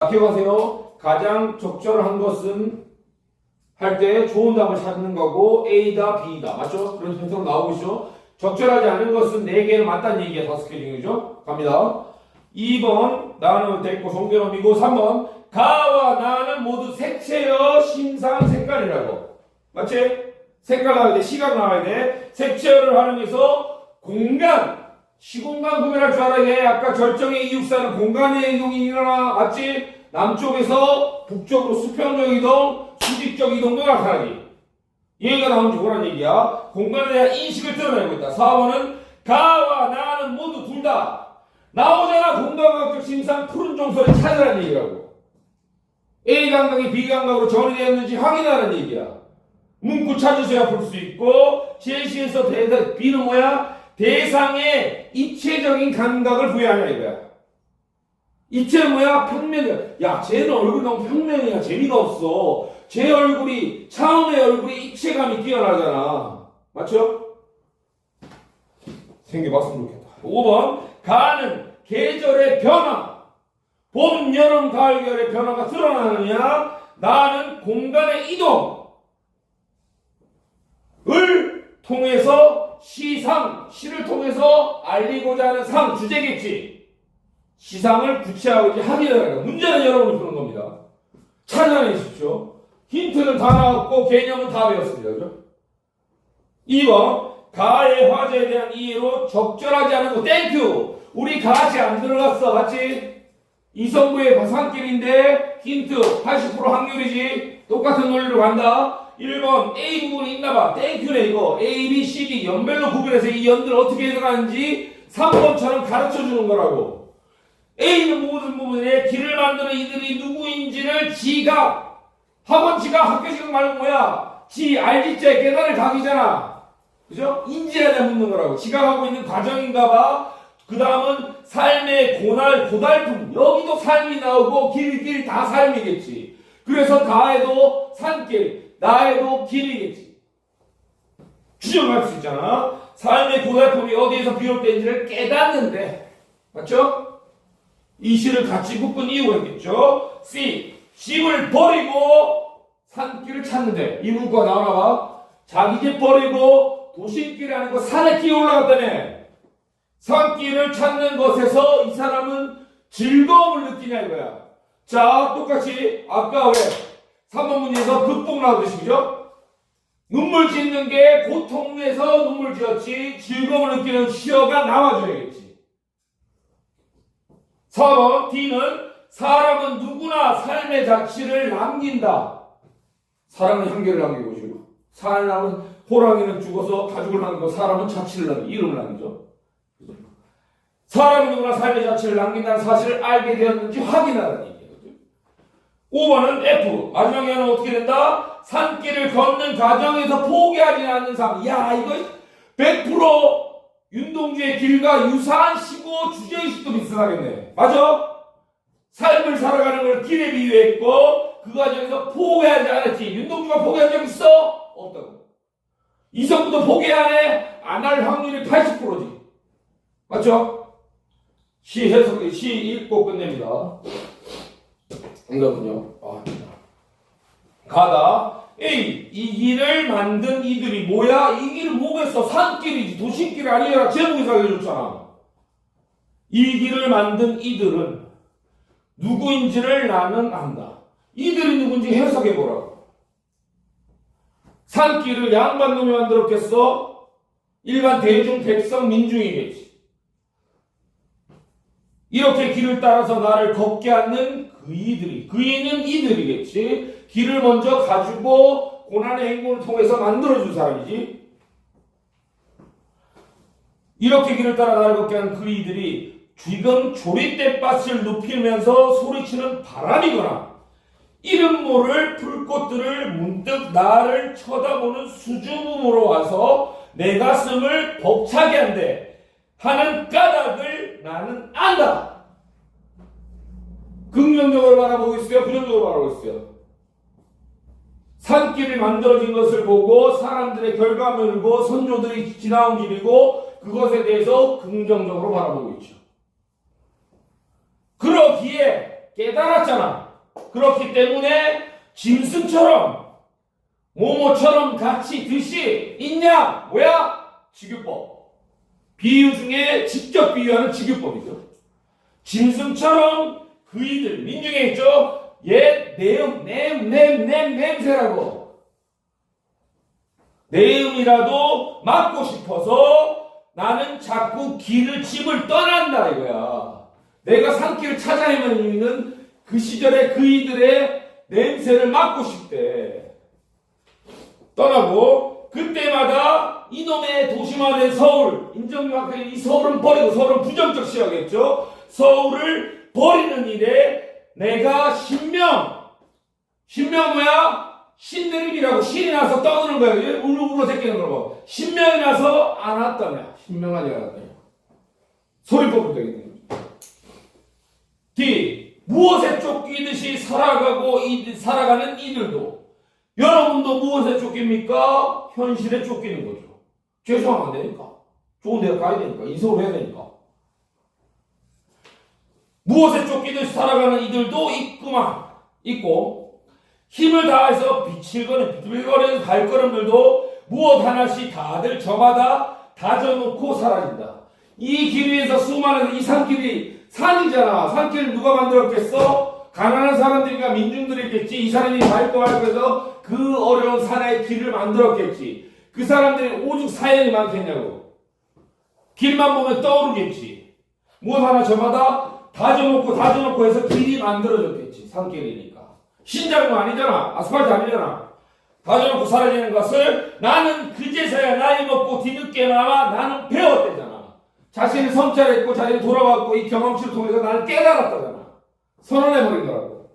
기억하세요. 가장 적절한 것은 할 때 좋은 답을 찾는 거고 A다 B다. 맞죠? 그런 현상 나오고 있죠. 적절하지 않은 것은 4개는 맞다는 얘기야. 5개 중이죠. 갑니다. 2번 나는 됐고 송교놈이고 3번 가와 나는 모두 색채여 심상 색깔이라고. 맞지? 색깔 나와야 돼. 시각 나와야 돼. 색채어를 활용해서 공간 시공간 구별할 줄 알아야 돼. 아까 결정의 이육사는 공간의 이동이 일어나. 맞지? 남쪽에서 북쪽으로 수평적 이동 수직적 이동도 나타나지. 얘가 나온지 뭐란 얘기야? 공간에 대한 인식을 드러내고 있다. 4번은 가와 나는 모두 둘 다 나오잖아. 공간과학적 심상 푸른 종소리 찾으라는 얘기라고. A 감각이 B 감각으로 전이 되었는지 확인하라는 얘기야. 문구 찾으셔야 볼 수 있고 제시에서 B는 뭐야? 대상의 입체적인 감각을 부여하냐 이거야. 입체는 뭐야? 평면이야. 야, 쟤는 얼굴 너무 평면이야. 재미가 없어. 제 얼굴이, 차은의 얼굴이 입체감이 뛰어나잖아. 맞죠? 생겨봤으면 좋겠다. 5번. 가는 계절의 변화. 봄, 여름, 가을, 겨울의 변화가 드러나느냐? 나는 공간의 이동을 통해서 시를 통해서 알리고자 하는 주제겠지. 시상을 구체화하고 확인하라. 문제는 여러분이 푸는 겁니다. 찾아내십시오. 힌트는 다 나왔고 개념은 다 배웠습니다. 그죠? 2번 가의 화제에 대한 이해로 적절하지 않은 거 땡큐. 우리 가시 안 들어갔어. 맞지? 이성부의 바산길인데 힌트 80% 확률이지. 똑같은 논리로 간다. 1번 A 부분이 있나봐. 땡큐네 이거. A, B, C, D 연별로 구별해서 이 연들 어떻게 들어가는지 3번처럼 가르쳐주는 거라고. A는 모든 부분에 길을 만드는 이들이 누구인지를 학원 지각, 학교 지각 말고 뭐야? 알지자에 깨달을 각이잖아. 그죠? 인지하냐 묻는 거라고. 지각하고 있는 과정인가봐. 그 다음은 삶의 고달픔. 여기도 삶이 나오고 길 다 삶이겠지. 그래서 가에도 산길, 나에도 길이겠지. 추정할 수 있잖아. 삶의 고달픔이 어디에서 비롯된지를 깨닫는데. 맞죠? 이 시를 같이 묶은 이유가 있겠죠. C. 집을 버리고 산길을 찾는데. 이 문구가 나오나봐. 자기 집 버리고 도심길이 아니고 산에 끼어 올라갔다네. 산길을 찾는 것에서 이 사람은 즐거움을 느끼냐 이거야. 자, 똑같이 아까 왜 3번 문제에서 극복 나오듯이 그죠? 눈물 짓는 게 고통에서 눈물 지었지 즐거움을 느끼는 시어가 나와줘야겠지. 4번 D는 사람은 누구나 삶의 자취를 남긴다. 사람은 향기를 남기고 지금 사람은 호랑이는 죽어서 가죽을 남기고 사람은 자취를 남기고 이름을 남기죠. 사람은 누구나 삶의 자취를 남긴다는 사실을 알게 되었는지 확인하라는 얘기예요. 5번은 F. 마지막에는 어떻게 된다? 산길을 걷는 과정에서 포기하지 않는 삶. 야, 이거 100% 윤동주의 길과 유사한 시고 주제의식도 비슷하겠네. 맞아? 삶을 살아가는 걸 길에 비유했고 그 과정에서 포기하지 않았지. 윤동주가 포기한 적 있어? 없다고. 이성부도 포기 안 해? 안 할 확률이 80%지. 맞죠? 시 읽고 끝냅니다. 정답은요. 가다. A. 이 길을 만든 이들이 뭐야? 이 길을 뭐겠어? 산길이지. 도심길 아니라 제목에서 알려줬잖아. 이 길을 만든 이들은 누구인지를 나는 안다. 이들이 누군지 해석해보라고. 산길을 양반 놈이 만들었겠어? 일반 대중 백성 민중이겠지. 이렇게 길을 따라서 나를 걷게 하는 그 이는 이들이겠지. 길을 먼저 가지고 고난의 행군을 통해서 만들어준 사람이지. 이렇게 길을 따라 나를 걷게 하는 그 이들이 지금 조리대밭을 눕히면서 소리치는 바람이거나 이름 모를 불꽃들을 문득 나를 쳐다보는 수줍음으로 와서 내 가슴을 벅차게 한대 하는 까닭을 나는 안다. 긍정적으로 바라보고 있어요? 부정적으로 바라보고 있어요? 산길이 만들어진 것을 보고 사람들의 결과물을 보고 선조들이 지나온 길이고 그것에 대해서 긍정적으로 바라보고 있죠. 그러기에 깨달았잖아. 그렇기 때문에 짐승처럼 모모처럼 같이 듯이 있냐? 뭐야? 직유법. 비유 중에 직접 비유하는 직유법이죠. 짐승처럼 그이들 민중에 있죠. 옛 냄새라고. 내음이라도 맡고 싶어서 나는 자꾸 집을 떠난다 이거야. 내가 산길을 찾아내는 이유는 그 시절에 그이들의 냄새를 맡고 싶대. 떠나고 그때마다 이놈의 도시화된 서울, 인정만큼 이 서울은 버리고 서울은 부정적 시야겠죠. 서울을 버리는 일에 내가 신명 뭐야? 신드림이라고 신이 나서 떠드는 거야. 울고 새끼는 거고. 신명이 나서 안 왔다며. 신명하지 않았다며. 소리 뽑으면 되겠네. D. 무엇에 쫓기듯이 살아가는 이들도. 여러분도 무엇에 쫓깁니까? 현실에 쫓기는 거죠. 죄송하면 안 되니까. 좋은 데 가야 되니까. 이성을 해야 되니까. 무엇에 쫓기듯이 살아가는 이들도 있고 힘을 다해서 비틀거리는 발걸음들도 무엇 하나씩 다들 저마다 다져놓고 사라진다. 이 길 위에서 수많은 이 산길이 산이잖아. 산길을 누가 만들었겠어? 가난한 사람들이니까 민중들이겠지. 이 사람이 밟고 해서 그 어려운 산의 길을 만들었겠지. 그 사람들이 오죽 사연이 많겠냐고. 길만 보면 떠오르겠지. 무엇 하나 저마다 다져놓고 해서 길이 만들어졌겠지. 산길이니까. 신장도 아니잖아. 아스팔트 아니잖아. 다져놓고 사라지는 것을 나는 그제서야 나이 먹고 뒤늦게나마 나는 배웠대잖아. 자신을 성찰했고 자신이 돌아왔고 이 경험치를 통해서 나는 깨달았다잖아. 선언해버린 거라고.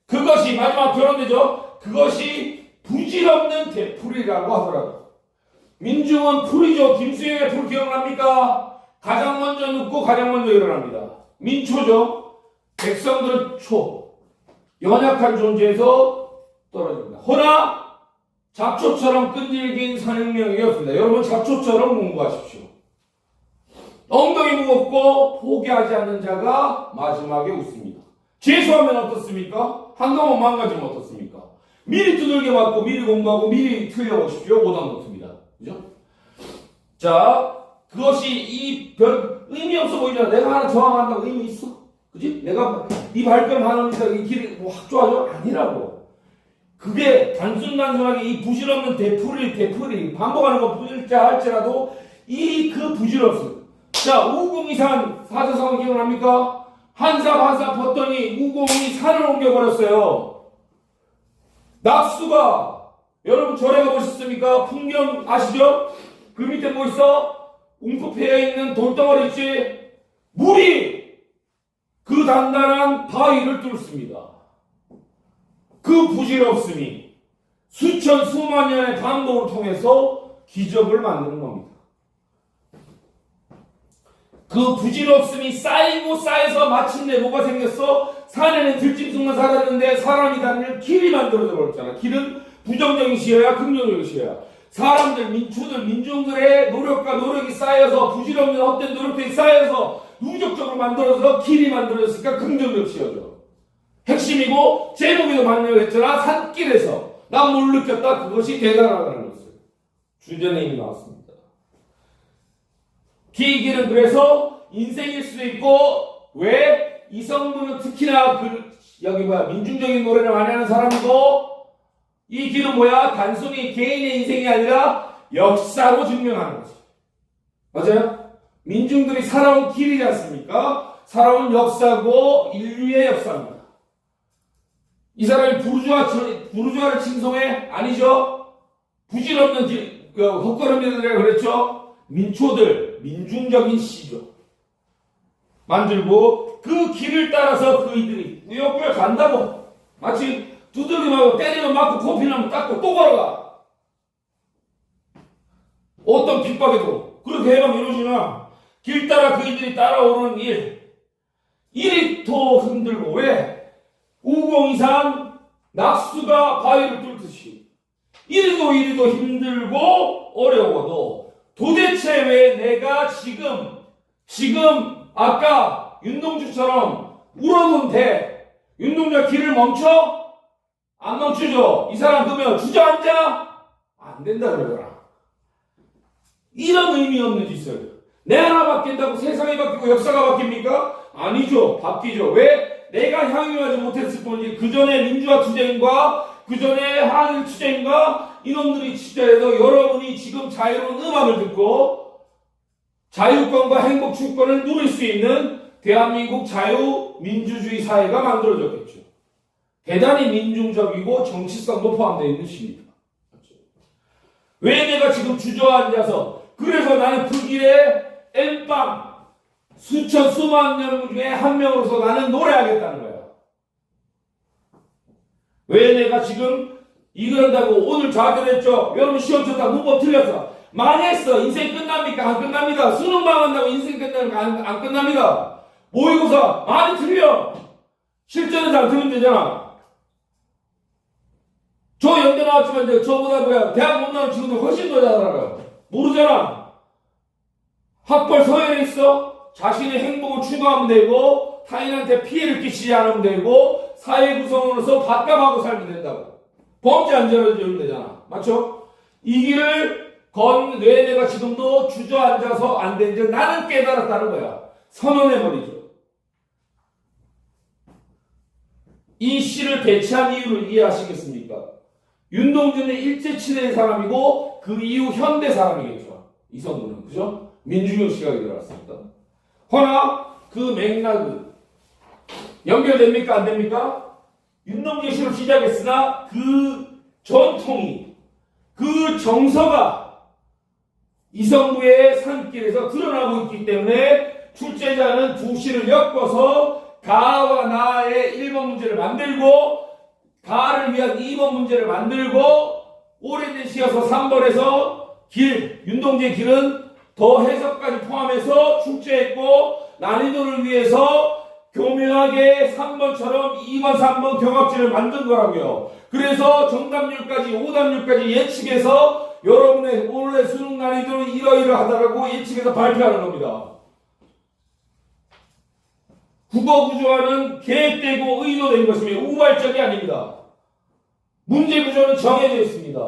그것이 마지막 결론되죠. 그것이 부질없는 되풀이라고 하더라고. 민중은 풀이죠. 김수영의 풀 기억납니까? 가장 먼저 눕고 가장 먼저 일어납니다. 민초죠. 백성들은 초. 연약한 존재에서 떨어집니다. 허나 잡초처럼 끈질긴 산행력이 없습니다. 여러분 잡초처럼 공부하십시오. 엉덩이 무겁고 포기하지 않는 자가 마지막에 웃습니다. 재수하면 어떻습니까? 한동안 망가지면 어떻습니까? 미리 두들겨 맞고 미리 공부하고 미리 틀려보십시오. 오답 노트입니다. 그죠? 자, 그것이 별 의미 없어 보이잖아. 내가 하나 저항한다고 의미 있어? 그지? 내가 네 발걸음 하나니까 이 길이 확 좋아져? 아니라고. 그게 단순하게 이 부질없는 되풀이 반복하는 거 부질자 할지라도 그 부질없음. 자, 우공이산 사자성어 기억납니까? 한삽 벗더니 우공이 산을 옮겨버렸어요. 낙수가 여러분 절에 가보셨습니까? 풍경 아시죠? 그 밑에 뭐 있어? 웅크패여 있는 돌덩어리 있지? 물이 그 단단한 바위를 뚫습니다. 그 부질없음이 수만 년의 반복을 통해서 기적을 만드는 겁니다. 그 부질없음이 쌓여서 마침내 뭐가 생겼어? 산에는 들짐승만 살았는데 사람이 다니는 길이 만들어져 버렸잖아. 길은 부정적인 시야야, 긍정적인 시야야. 사람들, 민중들의 노력이 쌓여서 부질없는 헛된 노력들이 쌓여서 누적적으로 만들어서 길이 만들어졌으니까 긍정적 시야죠. 핵심이고 제목에도 만들어졌잖아. 산길에서 난 뭘 느꼈다? 그것이 대단하다는 것을. 주전에 이미 나왔습니다. 길은 그래서 인생일 수도 있고 왜 이성분은 특히나 민중적인 노래를 많이 하는 사람이고 이 길은 뭐야? 단순히 개인의 인생이 아니라 역사로 증명하는 거지. 맞아요? 민중들이 살아온 길이지 않습니까? 살아온 역사고 인류의 역사입니다. 이 사람이 부르주아를 칭송해? 아니죠? 부질없는 헛걸음이들이라고 그랬죠? 민중적인 시죠. 만들고 그 길을 따라서 그이들이 꾸역꾸역 간다고. 마치 두들기만 때리면 맞고 코피나면 닦고 또 걸어가. 어떤 핍박에도 그렇게 해만 이루어지나 길 따라 그이들이 따라오는 일이 더 힘들고. 왜? 우공이산 낙수가 바위를 뚫듯이 이리도 힘들고 어려워도 도대체 왜 내가 지금 아까 윤동주처럼 울어도 돼. 윤동주가 길을 멈춰? 안 멈추죠. 이 사람 그러면 주저앉아? 안 된다 그러더라. 이런 의미 없는 짓을. 내 하나 바뀐다고 세상이 바뀌고 역사가 바뀝니까? 아니죠. 바뀌죠. 왜? 내가 향유하지 못했을 뿐이지 그 전에 민주화 투쟁과 그 전에 한일 투쟁과 이놈들이 취재해서 여러분이 지금 자유로운 음악을 듣고 자유권과 행복 추구권을 누릴 수 있는 대한민국 자유민주주의 사회가 만들어졌겠죠. 대단히 민중적이고 정치성도 포함되어 있는 시입니다. 왜 내가 지금 주저앉아서 그래서 나는 그 길에 엠빵 수천 수만 명 중에 한 명으로서 나는 노래하겠다는 거야. 왜 내가 지금 이런다고 오늘 좌절했죠. 여러분 시험 쳤다 문법 틀렸어. 망했어. 인생 끝납니까? 안 끝납니다. 수능 망한다고 인생 끝나는 안 끝납니다. 모의고사 많이 틀려. 실전은 잘 들으면 되잖아. 저 연대 나왔지만 이제 저보다 뭐야 대학 못 나온 친구들 훨씬 더 잘 알아요. 모르잖아. 학벌 서열에 있어. 자신의 행복을 추구하면 되고 타인한테 피해를 끼치지 않으면 되고 사회 구성원으로서 밥값하고 살면 된다고. 범죄 안 저지르면 되잖아. 맞죠? 이 길을 왜 내가 지금도 주저앉아서 안 되는지 나는 깨달았다는 거야. 선언해버리죠. 이 시를 배치한 이유를 이해하시겠습니까? 윤동주는 일제 치내의 사람이고 그 이후 현대 사람이겠죠. 이성구는. 그죠? 민중형 시각이 들어왔습니다. 허나 그 맥락은 연결됩니까? 안 됩니까? 윤동주 시로 시작했으나 그 전통이 그 정서가 이성구의 산길에서 드러나고 있기 때문에 출제자는 두 시를 엮어서 가와 나의 1번 문제를 만들고 가를 위한 2번 문제를 만들고 오래된 시여서 3번에서 윤동주의 길은 더 해석까지 포함해서 출제했고 난이도를 위해서 교묘하게 3번처럼 2번, 3번 경합지를 만든 거라고요. 그래서 정답률까지, 오답률까지 예측해서 여러분의 올해 수능 난이도는 이러이러하다라고 예측해서 발표하는 겁니다. 국어 구조화는 계획되고 의도된 것이며 우발적이 아닙니다. 문제 구조는 정해져 있습니다.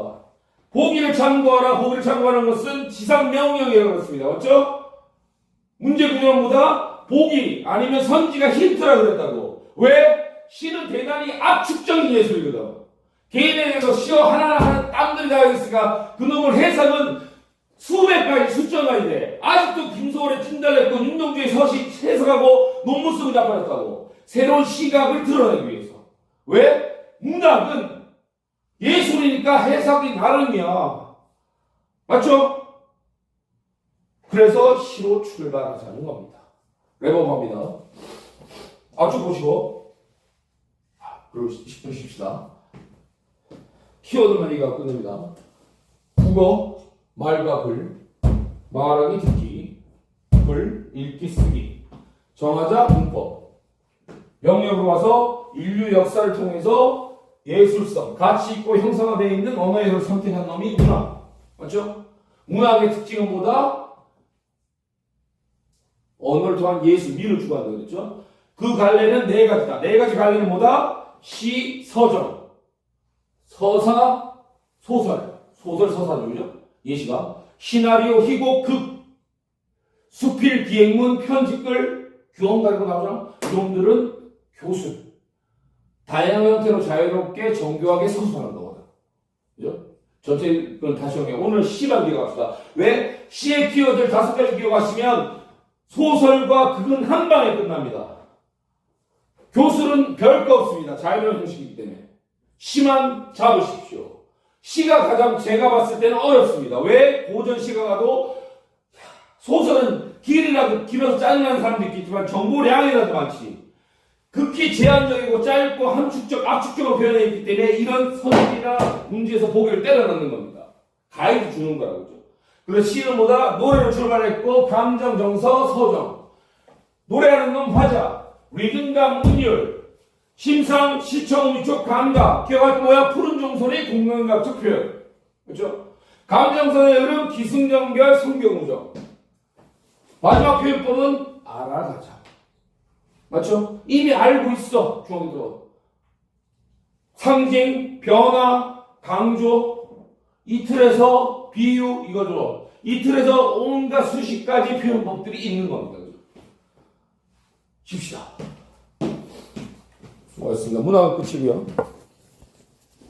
보기를 참고하라. 보기를 참고하는 것은 지상 명령이라고 그랬습니다. 맞죠? 문제 구조는 뭐다? 보기 아니면 선지가 힌트라 그랬다고. 왜? 시는 대단히 압축적인 예술이거든. 개인에 대해서 시어 하나하나 땀들이 나있으니까 그놈을 해석은 수백 가지, 수천 가지 돼. 아직도 김소월의 찐달랬고 윤동주의 서식 해석하고 논문 쓰고 자빠졌다고. 새로운 시각을 드러내기 위해서. 왜? 문학은 예술이니까 해석이 나름이야. 맞죠? 그래서 시로 출발하자는 겁니다. 랩업합니다. 앞쪽 보시고. 그리고 10분 쉽시다. 키워드만 얘기가 끝납니다. 국어, 말과 글, 말하기 듣기, 글, 읽기 쓰기, 정하자 문법. 영역으로 와서 인류 역사를 통해서 예술성, 가치 있고 형성화되어 있는 언어예술을 선택한 놈이 문학. 맞죠? 문학의 특징은 뭐다? 언어를 통한 예술, 미를 추구한다 그랬죠? 그 갈래는 네 가지다. 네 가지 갈래는 뭐다? 시, 서정, 서사, 소설. 소설, 서사죠. 그죠? 예시가. 시나리오, 희곡, 극, 수필, 기행문, 편집글, 규언 가지고 나오잖아. 이놈들은 교술. 다양한 형태로 자유롭게 정교하게 서술하는 거거든. 그죠? 전체 건 다시 정해. 오늘 시만 기억합시다. 왜? 시의 키워드를 5가지 기억하시면 소설과 극은 한 방에 끝납니다. 교술은 별거 없습니다. 자유로운 형식이기 때문에. 시만 잡으십시오. 시가 가장 제가 봤을 때는 어렵습니다. 왜? 고전 시가 가도 소설은 길어서 짜증나는 사람도 있겠지만 정보량이라도 많지. 극히 제한적이고 짧고 함축적, 압축적으로 표현되어 있기 때문에 이런 서술이나 문제에서 보기를 때려 넣는 겁니다. 가이드 주는 거라고 그죠. 그래서 시는 뭐다? 노래로 출발했고 감정, 정서, 서정. 노래하는 건 화자, 리듬감, 운율, 심상, 시청, 위촉, 감각. 기억할 게 뭐야? 푸른 종소리, 공감각적 표현. 그렇죠? 감정선의 흐름, 기승전결, 성경우정. 마지막 표현법은 알아가자. 맞죠? 이미 알고 있어. 중학교 들어. 상징, 변화, 강조, 이틀에서 비유 이거죠. 이틀에서 온갖 수십 가지 표현법들이 있는 겁니다. 쉽시다. 수고하셨습니다. 문항은 끝이고요.